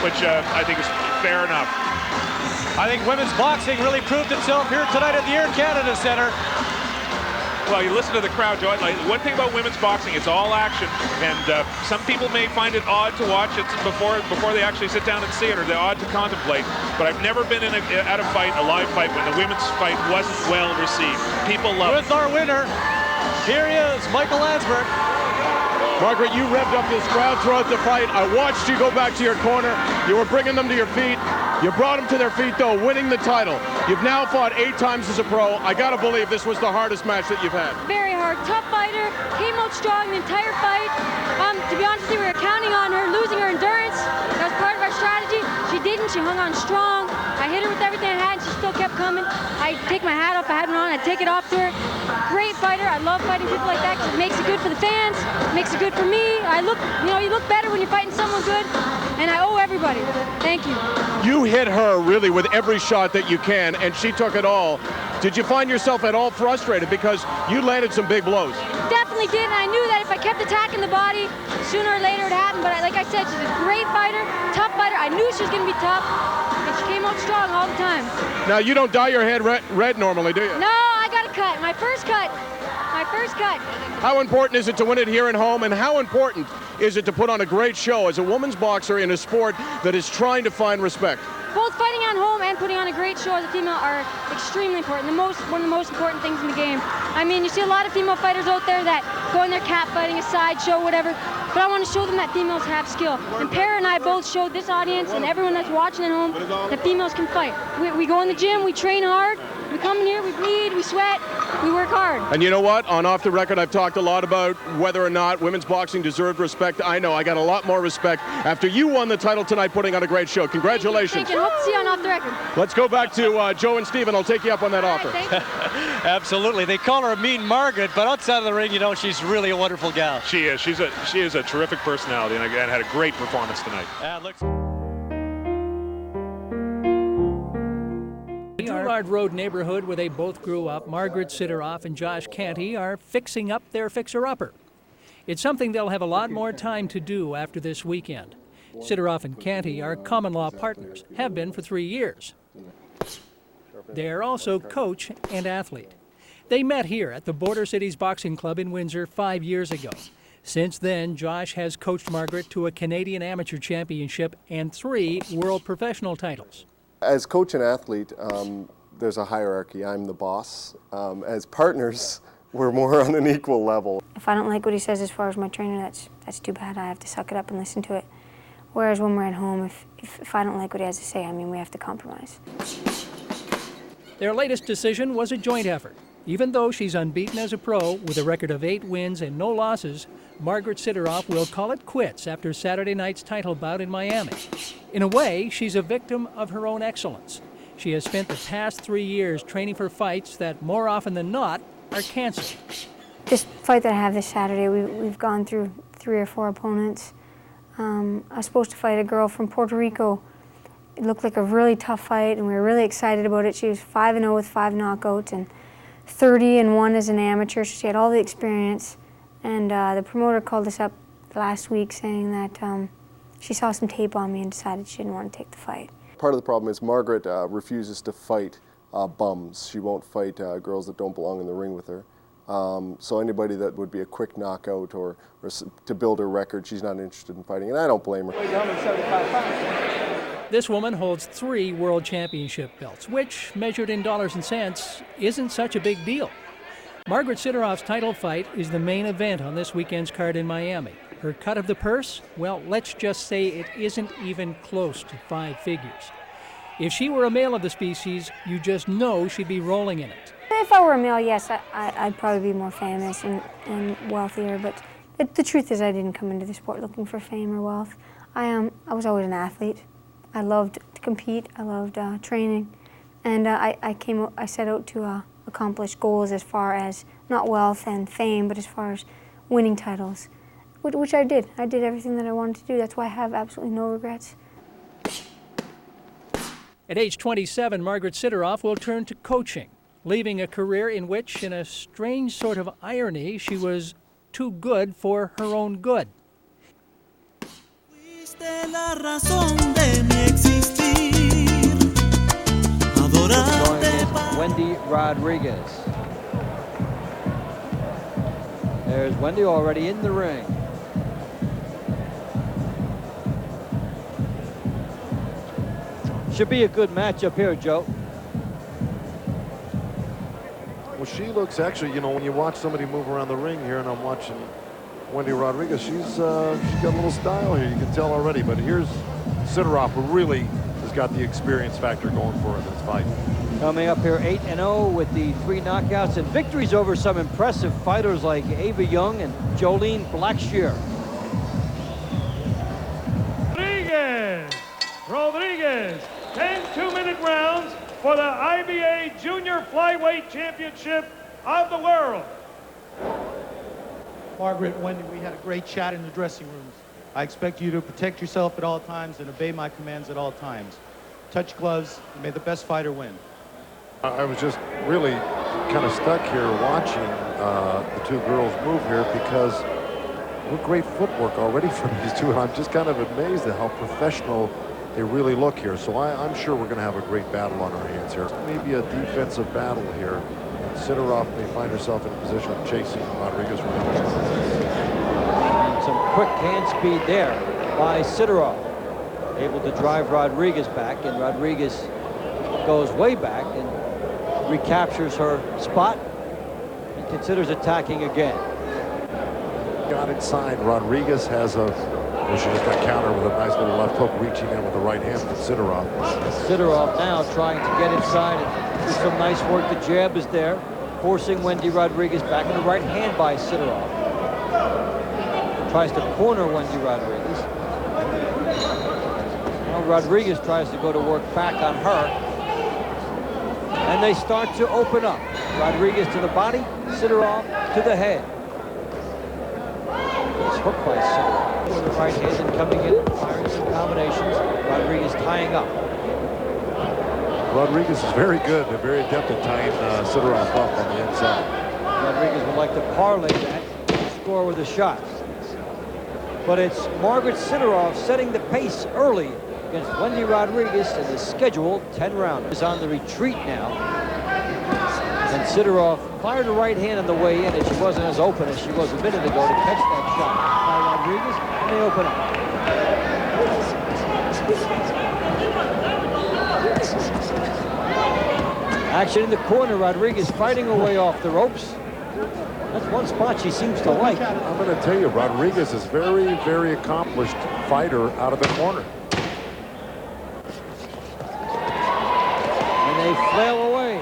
which I think is fair enough. I think women's boxing really proved itself here tonight at the Air Canada Centre. Well, you listen to the crowd, Joe. Like, one thing about women's boxing, it's all action, and some people may find it odd to watch it before they actually sit down and see it, or they're odd to contemplate. But I've never been at a fight, a live fight, when the women's fight wasn't well received. People love it. With our winner, here he is, Michael Landsberg. Margaret, you revved up this crowd throughout the fight. I watched you go back to your corner. You were bringing them to your feet. You brought them to their feet, though, winning the title. You've now fought 8 times as a pro. I got to believe this was the hardest match that you've had. Very hard. Tough fighter. Came out strong the entire fight. To be honest with you, we were counting on her losing her endurance. That was part of our strategy. She didn't. She hung on strong. I hit her with everything I had, and she still kept coming. I take my hat off. I had one on. I take it off to her. Great fighter. I love fighting people like that because it makes it good for the fans. It makes it good for me. You look better when you're fighting someone good, and I owe everybody. Thank you. You hit her really with every shot that you can, and she took it all. Did you find yourself at all frustrated because you landed some big blows? Definitely did, and I knew that if I kept attacking the body, sooner or later it happened. But like I said, she's a great fighter, tough fighter. I knew she was going to be tough, and she came out strong all the time. Now, you don't dye your head red normally, do you? No, I got a cut. My first cut. How important is it to win it here at home, and how important is it to put on a great show as a woman's boxer in a sport that is trying to find respect? Both fighting on home and putting on a great show as a female are extremely important. One of the most important things in the game. I mean, you see a lot of female fighters out there that go in there cat fighting, a sideshow, whatever. But I want to show them that females have skill. And Para and I both showed this audience and everyone that's watching at home that females can fight. We go in the gym, we train hard, we come in here, we bleed, we sweat, we work hard. And you know what? On Off the Record, I've talked a lot about whether or not women's boxing deserved respect. I know I got a lot more respect after you won the title tonight, putting on a great show. Congratulations. Thank you. Hope to see you on Off the Record. Let's go back to Joe and Stephen. I'll take you up on that offer. Thank you. Absolutely. They call her a mean Margaret, but outside of the ring, you know, she's really a wonderful gal. She is. She is a terrific personality, and again, had a great performance tonight. The Toulard Road neighborhood where they both grew up, Margaret Sidoroff and Josh Canty are fixing up their fixer-upper. It's something they'll have a lot more time to do after this weekend. Sidoroff and Canty are common-law partners, have been for 3 years. They are also coach and athlete. They met here at the Border Cities Boxing Club in Windsor 5 years ago. Since then, Josh has coached Margaret to a Canadian Amateur Championship and 3 World Professional titles. As coach and athlete, there's a hierarchy. I'm the boss. As partners, we're more on an equal level. If I don't like what he says as far as my trainer, that's too bad. I have to suck it up and listen to it. Whereas when we're at home, if I don't like what he has to say, I mean, we have to compromise. Their latest decision was a joint effort. Even though she's unbeaten as a pro with a record of 8 wins and no losses, Margaret Sidoroff will call it quits after Saturday night's title bout in Miami. In a way, she's a victim of her own excellence. She has spent the past 3 years training for fights that, more often than not, are canceled. This fight that I have this Saturday, we've gone through 3 or 4 opponents. I was supposed to fight a girl from Puerto Rico. It looked like a really tough fight, and we were really excited about it. She was 5-0 with 5 knockouts and 30-1 as an amateur, so she had all the experience. And the promoter called us up last week saying that she saw some tape on me and decided she didn't want to take the fight. Part of the problem is Margaret refuses to fight bums. She won't fight girls that don't belong in the ring with her. So anybody that would be a quick knockout or to build her record, she's not interested in fighting, and I don't blame her. This woman holds 3 world championship belts, which, measured in dollars and cents, isn't such a big deal. Margaret Sidoroff's title fight is the main event on this weekend's card in Miami. Her cut of the purse, well, let's just say it isn't even close to 5 figures. If she were a male of the species, you just know she'd be rolling in it. If I were a male, yes, I'd probably be more famous and wealthier, but the truth is I didn't come into the sport looking for fame or wealth. I was always an athlete. I loved to compete, I loved training, and I set out to accomplish goals as far as not wealth and fame, but as far as winning titles, which I did. I did everything that I wanted to do. That's why I have absolutely no regrets. At age 27, Margaret Sidoroff will turn to coaching, leaving a career in which, in a strange sort of irony, she was too good for her own good. La razón de Wendy Rodriguez. There's Wendy already in the ring. Should be a good matchup here, Joe. Well, she looks actually, you know, when you watch somebody move around the ring here, and I'm watching Wendy Rodriguez, she's got a little style here. You can tell already. But here's Sidoroff, who really has got the experience factor going for her in this fight. Coming up here 8-0 with the 3 knockouts and victories over some impressive fighters like Ava Young and Jolene Blackshear. Rodriguez, 10 2-minute rounds for the IBA Junior Flyweight Championship of the world. Margaret, Wendy, we had a great chat in the dressing rooms. I expect you to protect yourself at all times and obey my commands at all times. Touch gloves, and may the best fighter win. I was just really kind of stuck here watching the two girls move here, because what great footwork already from these two. I'm just kind of amazed at how professional they really look here. So I'm sure we're going to have a great battle on our hands here. Maybe a defensive battle here. And Sidoroff may find herself in a position of chasing Rodriguez around. And some quick hand speed there by Sidoroff. Able to drive Rodriguez back, and Rodriguez goes way back and recaptures her spot and considers attacking again. Got inside. Rodriguez has a, well, she just got countered with a nice little left hook, reaching in with the right hand from Sidoroff. Sidoroff now trying to get inside and do some nice work. The jab is there, forcing Wendy Rodriguez back in the right hand by Sidoroff. Tries to corner Wendy Rodriguez. Now Rodriguez tries to go to work back on her. And they start to open up. Rodriguez to the body, Sidoroff to the head. Nice hook by Sidoroff. With the right hand and coming in, firing some combinations. Rodriguez tying up. Rodriguez is very good. They're very adept at tying Sidoroff up on the inside. Rodriguez would like to parlay that, score with a shot. But it's Margaret Sidoroff setting the pace early against Wendy Rodriguez in the scheduled 10 round. Is on the retreat now. And Sidoroff fired a right hand on the way in, and she wasn't as open as she was a minute ago to catch that shot by Rodriguez, and they open up. Action in the corner. Rodriguez fighting her way off the ropes. That's one spot she seems to like. I'm going to tell you, Rodriguez is very, very accomplished fighter out of the corner. And they flail away.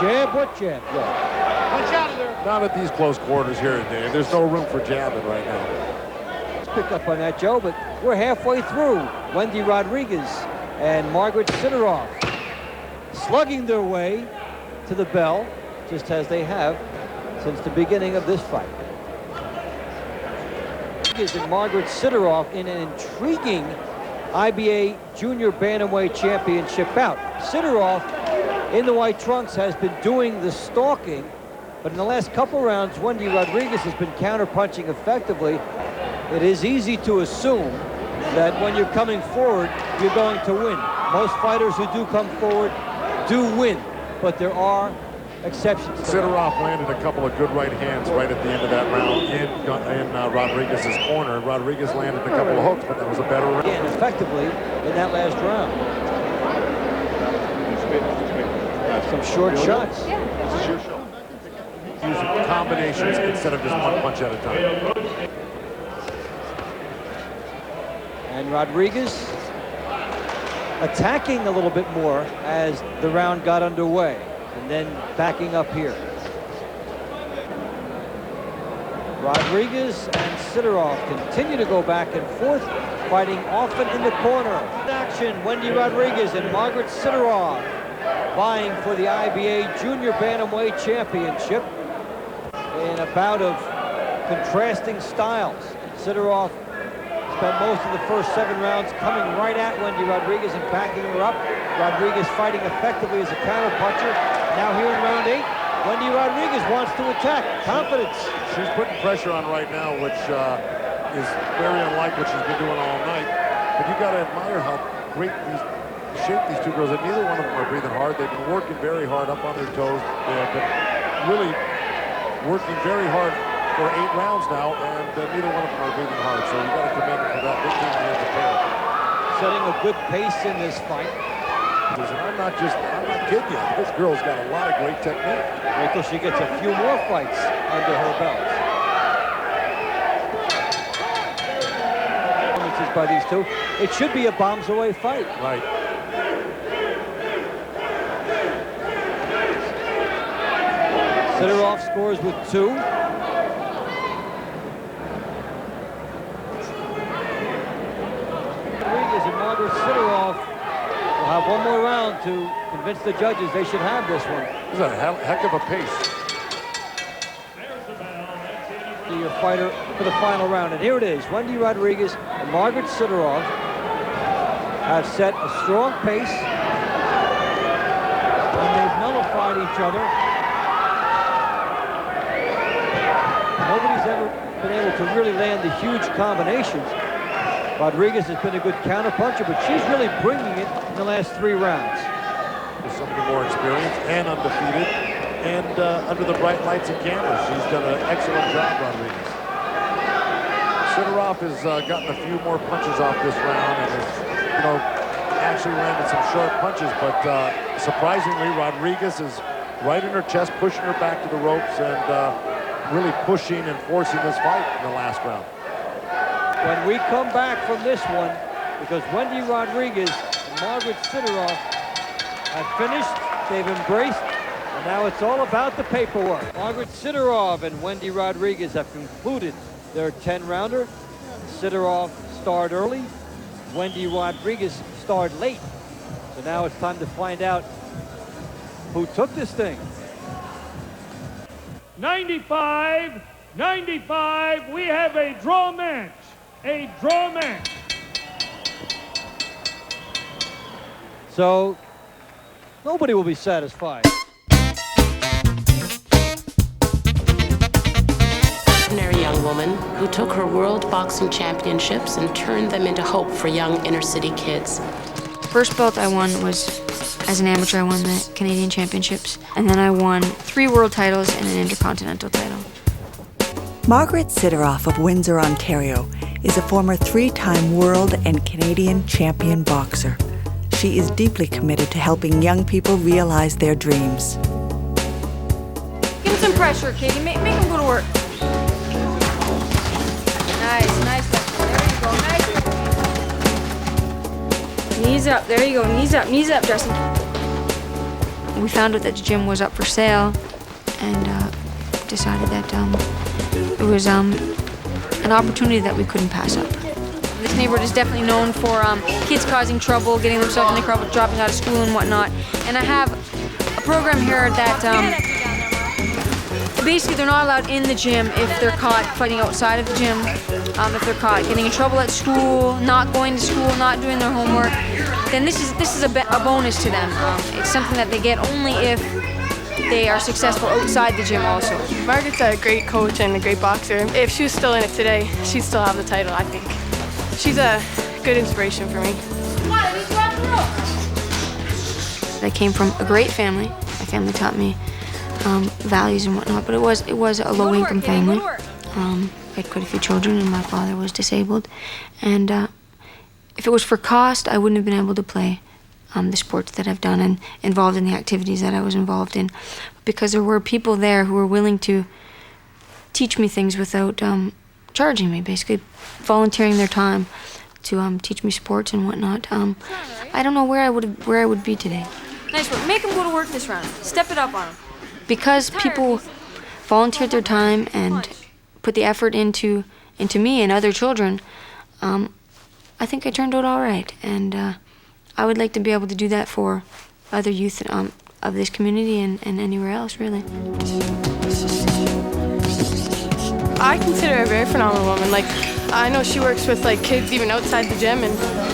Jab, what jab? Punch out of there. Not at these close quarters here today. There's no room for jabbing right now. Let's pick up on that, Joe, but we're halfway through. Wendy Rodriguez and Margaret Sidoroff slugging their way to the bell, just as they have since the beginning of this fight. And Margaret Sidoroff in an intriguing IBA Junior Bantamweight Championship bout. Sidoroff in the white trunks has been doing the stalking, but in the last couple rounds, Wendy Rodriguez has been counterpunching effectively. It is easy to assume that when you're coming forward, you're going to win. Most fighters who do come forward do win, but there are exceptions. Sidoroff landed a couple of good right hands right at the end of that round in Rodriguez's corner. Rodriguez landed a couple of hooks, but that was a better round. And effectively in that last round. Some short shots. Using combinations instead of just one punch at a time. And Rodriguez attacking a little bit more as the round got underway, and then backing up here. Rodriguez and Sidoroff continue to go back and forth, fighting often in the corner. Action, Wendy Rodriguez and Margaret Sidoroff vying for the IBA Junior Bantamweight Championship in a bout of contrasting styles. Sidoroff spent most of the first 7 rounds coming right at Wendy Rodriguez and backing her up. Rodriguez fighting effectively as a counterpuncher. Now here in round 8, Wendy Rodriguez wants to attack. Confidence. She's putting pressure on right now, which is very unlike what she's been doing all night. But you got to admire how great these shape, these two girls, and neither one of them are breathing hard. They've been working very hard up on their toes. They have been really working very hard for 8 rounds now, and neither one of them are breathing hard. So you got to commend them for that. Big team here to pair. Setting a good pace in this fight. And I'm not kidding you. This girl's got a lot of great technique. Wait till she gets a few more fights under her belt. Performances by these two. It should be a bombs away fight. Right. Sidoroff scores with 2. Rodriguez and Margaret Sidoroff will have one more round to convince the judges they should have this one. This is a heck of a pace. Your fighter for the final round, and here it is. Wendy Rodriguez and Margaret Sidoroff have set a strong pace, and they've nullified each other. Nobody's ever been able to really land the huge combinations. Rodriguez has been a good counterpuncher, but she's really bringing it in the last 3 rounds. With somebody more experienced and undefeated, and under the bright lights and cameras, she's done an excellent job, Rodriguez. Sidoroff has gotten a few more punches off this round, and has, actually landed some short punches. But surprisingly, Rodriguez is right in her chest, pushing her back to the ropes, and really pushing and forcing this fight in the last round. When we come back from this one, because Wendy Rodriguez and Margaret Sidoroff have finished, they've embraced, and now it's all about the paperwork. Margaret Sidoroff and Wendy Rodriguez have concluded their 10-rounder. Sidoroff starred early, Wendy Rodriguez starred late. So now it's time to find out who took this thing. 95, we have a draw match. A draw match. So nobody will be satisfied. Ordinary young woman who took her world boxing championships and turned them into hope for young inner city kids. First belt I won was, as an amateur, I won the Canadian Championships. And then I won 3 world titles and an intercontinental title. Margaret Sidoroff of Windsor, Ontario, is a former 3-time world and Canadian champion boxer. She is deeply committed to helping young people realize their dreams. Give him some pressure, Katie. Make him go to work. Nice. There you go. Nice. Knees up. There you go. Knees up, Justin. We found out that the gym was up for sale and decided that it was an opportunity that we couldn't pass up. This neighborhood is definitely known for kids causing trouble, getting themselves in trouble, dropping out of school and whatnot. And I have a program here that basically they're not allowed in the gym if they're caught fighting outside of the gym, if they're caught getting in trouble at school, not going to school, not doing their homework. Then this is a bonus to them. It's something that they get only if they are successful outside the gym also. Margaret's a great coach and a great boxer. If she was still in it today, she'd still have the title, I think. She's a good inspiration for me. I came from a great family. My family taught me values and whatnot, but it was a low-income family. I had quite a few children, and my father was disabled. And if it was for cost, I wouldn't have been able to play the sports that I've done and involved in the activities that I was involved in, because there were people there who were willing to teach me things without charging me, basically volunteering their time to teach me sports and whatnot. I don't know where I would be today. Nice work. Make him go to work this round. Step it up on him. Because people volunteered their time and put the effort into me and other children, I think I turned out all right. And I would like to be able to do that for other youth of this community and anywhere else, really. I consider her a very phenomenal woman. Like, I know she works with kids even outside the gym, and